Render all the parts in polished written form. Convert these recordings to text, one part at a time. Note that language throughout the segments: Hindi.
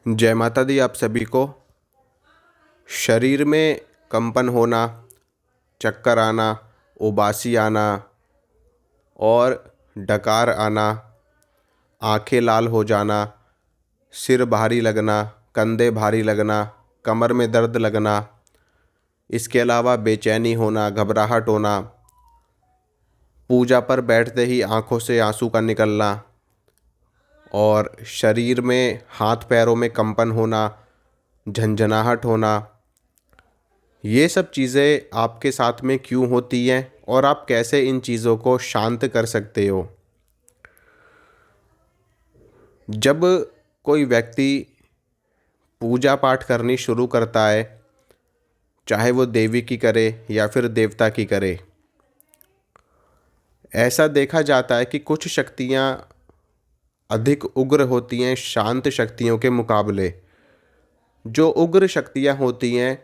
जय माता दी आप सभी को। शरीर में कंपन होना, चक्कर आना, उबासी आना और डकार आना, आंखें लाल हो जाना, सिर भारी लगना, कंधे भारी लगना, कमर में दर्द लगना, इसके अलावा बेचैनी होना, घबराहट होना, पूजा पर बैठते ही आंखों से आंसू का निकलना और शरीर में हाथ पैरों में कंपन होना, झंझनाहट होना, ये सब चीज़ें आपके साथ में क्यों होती हैं और आप कैसे इन चीज़ों को शांत कर सकते हो। जब कोई व्यक्ति पूजा पाठ करनी शुरू करता है, चाहे वो देवी की करे या फिर देवता की करे, ऐसा देखा जाता है कि कुछ शक्तियाँ अधिक उग्र होती हैं शांत शक्तियों के मुकाबले। जो उग्र शक्तियाँ होती हैं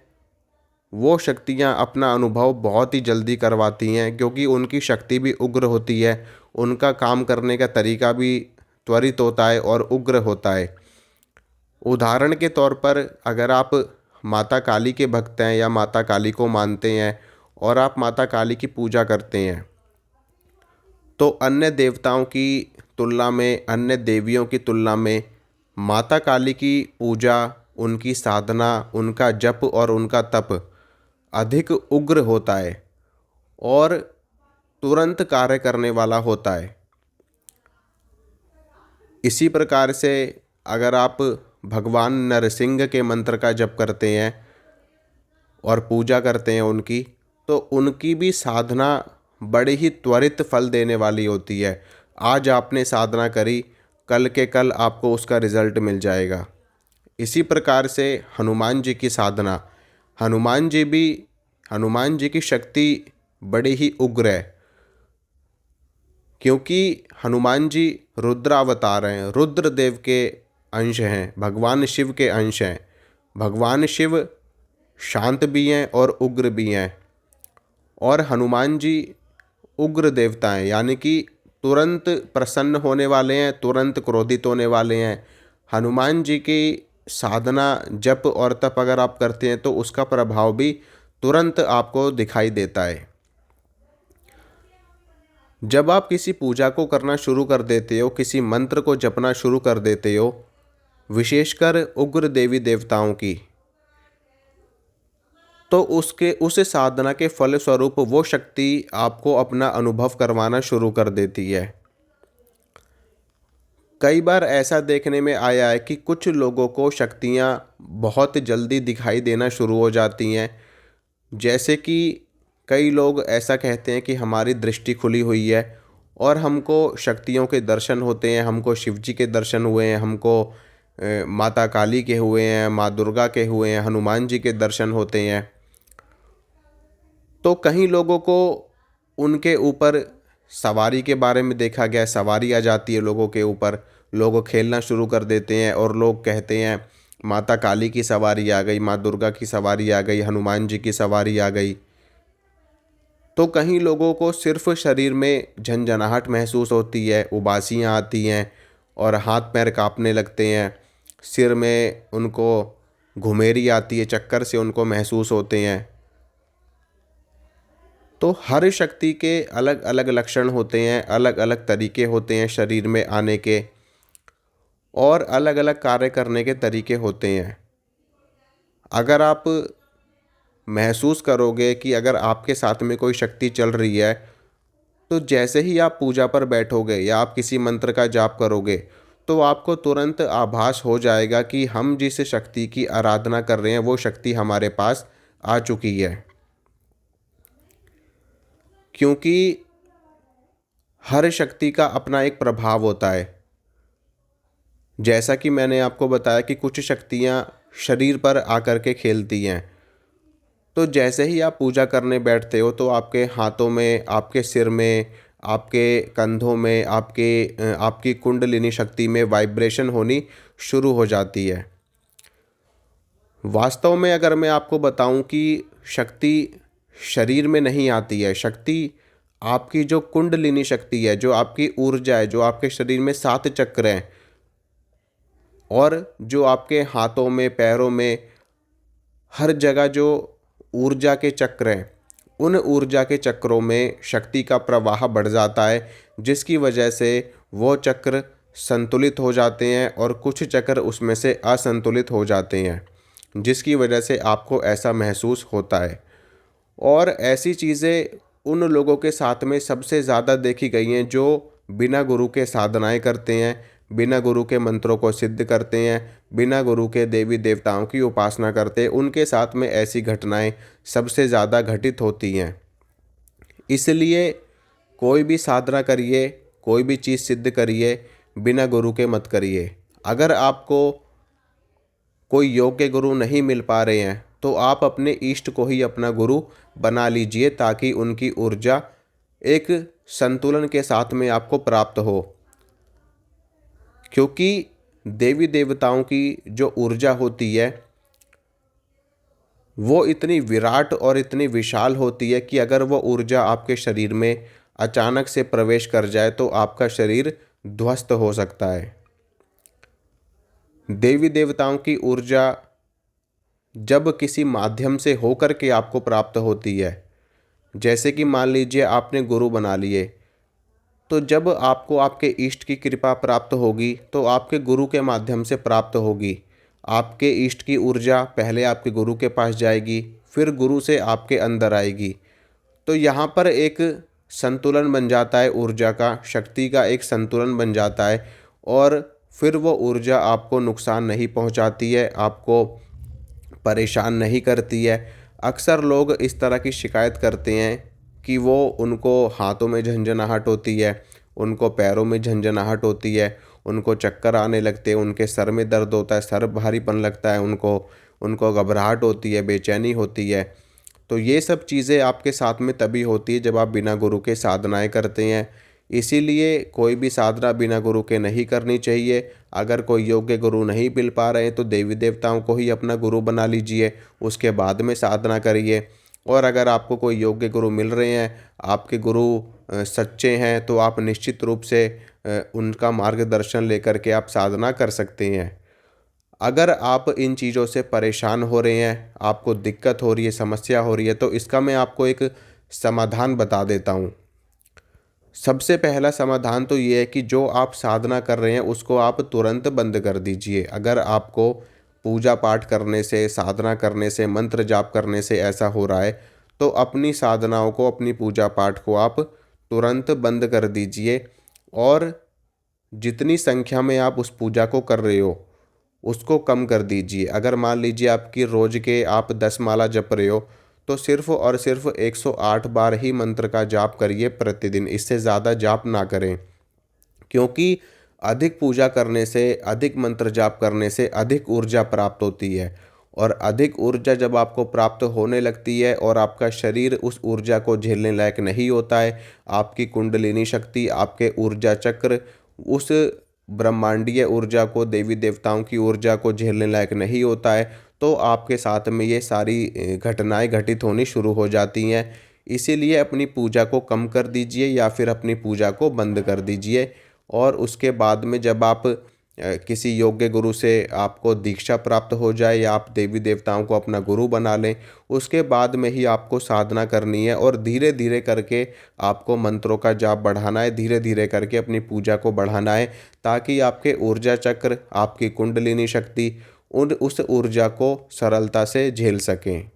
वो शक्तियाँ अपना अनुभव बहुत ही जल्दी करवाती हैं, क्योंकि उनकी शक्ति भी उग्र होती है, उनका काम करने का तरीका भी त्वरित होता है और उग्र होता है। उदाहरण के तौर पर अगर आप माता काली के भक्त हैं या माता काली को मानते हैं और आप माता काली की पूजा करते हैं, तो अन्य देवताओं की तुलना में, अन्य देवियों की तुलना में माता काली की पूजा, उनकी साधना, उनका जप और उनका तप अधिक उग्र होता है और तुरंत कार्य करने वाला होता है। इसी प्रकार से अगर आप भगवान नरसिंह के मंत्र का जप करते हैं और पूजा करते हैं उनकी, तो उनकी भी साधना बड़े ही त्वरित फल देने वाली होती है। आज आपने साधना करी, कल के कल आपको उसका रिजल्ट मिल जाएगा। इसी प्रकार से हनुमान जी की साधना, हनुमान जी भी, हनुमान जी की शक्ति बड़ी ही उग्र है, क्योंकि हनुमान जी रुद्रावतार हैं, रुद्रदेव के अंश हैं, भगवान शिव के अंश हैं। भगवान शिव शांत भी हैं और उग्र भी हैं, और हनुमान जी उग्र देवता हैं, यानी कि तुरंत प्रसन्न होने वाले हैं, तुरंत क्रोधित होने वाले हैं। हनुमान जी की साधना, जप और तप अगर आप करते हैं तो उसका प्रभाव भी तुरंत आपको दिखाई देता है। जब आप किसी पूजा को करना शुरू कर देते हो, किसी मंत्र को जपना शुरू कर देते हो, विशेषकर उग्र देवी देवताओं की, तो उसके उस साधना के फलस्वरूप वो शक्ति आपको अपना अनुभव करवाना शुरू कर देती है। कई बार ऐसा देखने में आया है कि कुछ लोगों को शक्तियाँ बहुत जल्दी दिखाई देना शुरू हो जाती हैं। जैसे कि कई लोग ऐसा कहते हैं कि हमारी दृष्टि खुली हुई है और हमको शक्तियों के दर्शन होते हैं, हमको शिव जी के दर्शन हुए हैं, हमको माता काली के हुए हैं, माँ दुर्गा के हुए हैं, हनुमान जी के दर्शन होते हैं। तो कहीं लोगों को उनके ऊपर सवारी के बारे में देखा गया, सवारी आ जाती है लोगों के ऊपर, लोग खेलना शुरू कर देते हैं और लोग कहते हैं माता काली की सवारी आ गई, माँ दुर्गा की सवारी आ गई, हनुमान जी की सवारी आ गई। तो कहीं लोगों को सिर्फ शरीर में झंझनाहट महसूस होती है, उबासियाँ आती हैं और हाथ पैर कांपने लगते हैं, सिर में उनको घुमेरी आती है, चक्कर से उनको महसूस होते हैं। तो हर शक्ति के अलग अलग लक्षण होते हैं, अलग अलग तरीके होते हैं शरीर में आने के, और अलग अलग कार्य करने के तरीके होते हैं। अगर आप महसूस करोगे कि अगर आपके साथ में कोई शक्ति चल रही है, तो जैसे ही आप पूजा पर बैठोगे या आप किसी मंत्र का जाप करोगे, तो आपको तुरंत आभास हो जाएगा कि हम जिस शक्ति की आराधना कर रहे हैं वो शक्ति हमारे पास आ चुकी है। क्योंकि हर शक्ति का अपना एक प्रभाव होता है। जैसा कि मैंने आपको बताया कि कुछ शक्तियाँ शरीर पर आकर के खेलती हैं, तो जैसे ही आप पूजा करने बैठते हो तो आपके हाथों में, आपके सिर में, आपके कंधों में, आपकी कुंडलिनी शक्ति में वाइब्रेशन होनी शुरू हो जाती है। वास्तव में अगर मैं आपको बताऊं कि शक्ति शरीर में नहीं आती है, शक्ति आपकी जो कुंडलिनी शक्ति है, जो आपकी ऊर्जा है, जो आपके शरीर में 7 चक्र हैं, और जो आपके हाथों में, पैरों में, हर जगह जो ऊर्जा के चक्र हैं, उन ऊर्जा के चक्रों में शक्ति का प्रवाह बढ़ जाता है, जिसकी वजह से वो चक्र संतुलित हो जाते हैं और कुछ चक्र उसमें से असंतुलित हो जाते हैं, जिसकी वजह से आपको ऐसा महसूस होता है। और ऐसी चीज़ें उन लोगों के साथ में सबसे ज़्यादा देखी गई हैं जो बिना गुरु के साधनाएं करते हैं, बिना गुरु के मंत्रों को सिद्ध करते हैं, बिना गुरु के देवी देवताओं की उपासना करते हैं। उनके साथ में ऐसी घटनाएं सबसे ज़्यादा घटित होती हैं। इसलिए कोई भी साधना करिए, कोई भी चीज़ सिद्ध करिए, बिना गुरु के मत करिए। अगर आपको कोई योग्य गुरु नहीं मिल पा रहे हैं तो आप अपने इष्ट को ही अपना गुरु बना लीजिए, ताकि उनकी ऊर्जा एक संतुलन के साथ में आपको प्राप्त हो। क्योंकि देवी देवताओं की जो ऊर्जा होती है वो इतनी विराट और इतनी विशाल होती है कि अगर वो ऊर्जा आपके शरीर में अचानक से प्रवेश कर जाए तो आपका शरीर ध्वस्त हो सकता है। देवी देवताओं की ऊर्जा जब किसी माध्यम से होकर के आपको प्राप्त होती है, जैसे कि मान लीजिए आपने गुरु बना लिए, तो जब आपको आपके इष्ट की कृपा प्राप्त होगी तो आपके गुरु के माध्यम से प्राप्त होगी। आपके इष्ट की ऊर्जा पहले आपके गुरु के पास जाएगी, फिर गुरु से आपके अंदर आएगी। तो यहाँ पर एक संतुलन बन जाता है, ऊर्जा का, शक्ति का एक संतुलन बन जाता है और फिर वो ऊर्जा आपको नुकसान नहीं पहुँचाती है, आपको परेशान नहीं करती है। अक्सर लोग इस तरह की शिकायत करते हैं कि उनको हाथों में झंझनाहट होती है, उनको पैरों में झंझनाहट होती है, उनको चक्कर आने लगते हैं, उनके सर में दर्द होता है, सर भारीपन लगता है, उनको घबराहट होती है, बेचैनी होती है। तो ये सब चीज़ें आपके साथ में तभी होती है जब आप बिना गुरु के साधनाएं करते हैं। इसीलिए कोई भी साधना बिना गुरु के नहीं करनी चाहिए। अगर कोई योग्य गुरु नहीं मिल पा रहे हैं तो देवी देवताओं को ही अपना गुरु बना लीजिए, उसके बाद में साधना करिए। और अगर आपको कोई योग्य गुरु मिल रहे हैं, आपके गुरु सच्चे हैं, तो आप निश्चित रूप से उनका मार्गदर्शन लेकर के आप साधना कर सकते हैं। अगर आप इन चीज़ों से परेशान हो रहे हैं, आपको दिक्कत हो रही है, समस्या हो रही है, तो इसका मैं आपको एक समाधान बता देता हूँ। सबसे पहला समाधान तो ये है कि जो आप साधना कर रहे हैं उसको आप तुरंत बंद कर दीजिए। अगर आपको पूजा पाठ करने से, साधना करने से, मंत्र जाप करने से ऐसा हो रहा है तो अपनी साधनाओं को, अपनी पूजा पाठ को आप तुरंत बंद कर दीजिए। और जितनी संख्या में आप उस पूजा को कर रहे हो उसको कम कर दीजिए। अगर मान लीजिए आपकी रोज़ के आप 10 माला जप रहे हो तो सिर्फ़ और सिर्फ 108 बार ही मंत्र का जाप करिए प्रतिदिन, इससे ज़्यादा जाप ना करें। क्योंकि अधिक पूजा करने से, अधिक मंत्र जाप करने से अधिक ऊर्जा प्राप्त होती है। और अधिक ऊर्जा जब आपको प्राप्त होने लगती है और आपका शरीर उस ऊर्जा को झेलने लायक नहीं होता है, आपकी कुंडलिनी शक्ति, आपके ऊर्जा चक्र उस ब्रह्मांडीय ऊर्जा को, देवी देवताओं की ऊर्जा को झेलने लायक नहीं होता है, तो आपके साथ में ये सारी घटनाएं घटित होनी शुरू हो जाती हैं। इसीलिए अपनी पूजा को कम कर दीजिए या फिर अपनी पूजा को बंद कर दीजिए। और उसके बाद में जब आप किसी योग्य गुरु से आपको दीक्षा प्राप्त हो जाए या आप देवी देवताओं को अपना गुरु बना लें, उसके बाद में ही आपको साधना करनी है और धीरे धीरे करके आपको मंत्रों का जाप बढ़ाना है, धीरे धीरे करके अपनी पूजा को बढ़ाना है, ताकि आपके ऊर्जा चक्र, आपकी कुंडलिनी शक्ति उस ऊर्जा को सरलता से झेल सकें।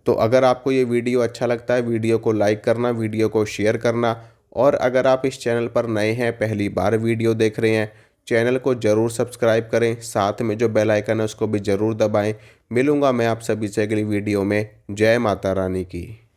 तो अगर आपको ये वीडियो अच्छा लगता है, वीडियो को लाइक करना, वीडियो को शेयर करना। और अगर आप इस चैनल पर नए हैं, पहली बार वीडियो देख रहे हैं, चैनल को ज़रूर सब्सक्राइब करें, साथ में जो बेल आइकन है उसको भी ज़रूर दबाएं। मिलूंगा मैं आप सभी से अगली वीडियो में। जय माता रानी की।